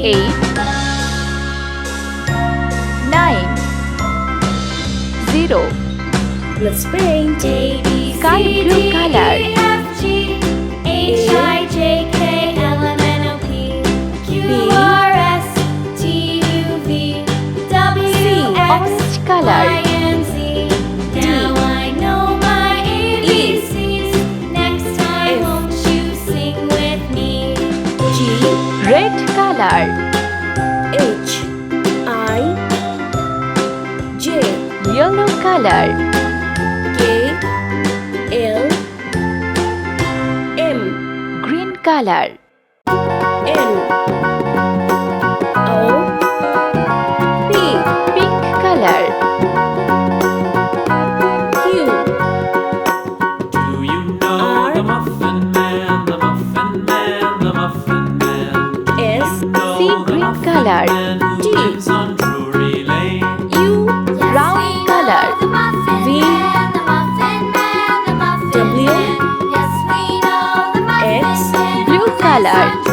8 9 0. Let's paint. Sky blue color. Orange color. Now I know my ABCs. Next time, won't you sing with me? G, Red color. H, I, J, Yellow color. K, L, M, Green color. N, O, P, Pink color. Q, Do you know the Muffin Man, the Muffin Man, the Muffin Man? S, Sea green color. Who T, lives on Drury Lane? U, Brown color. V, W, X, Blue color.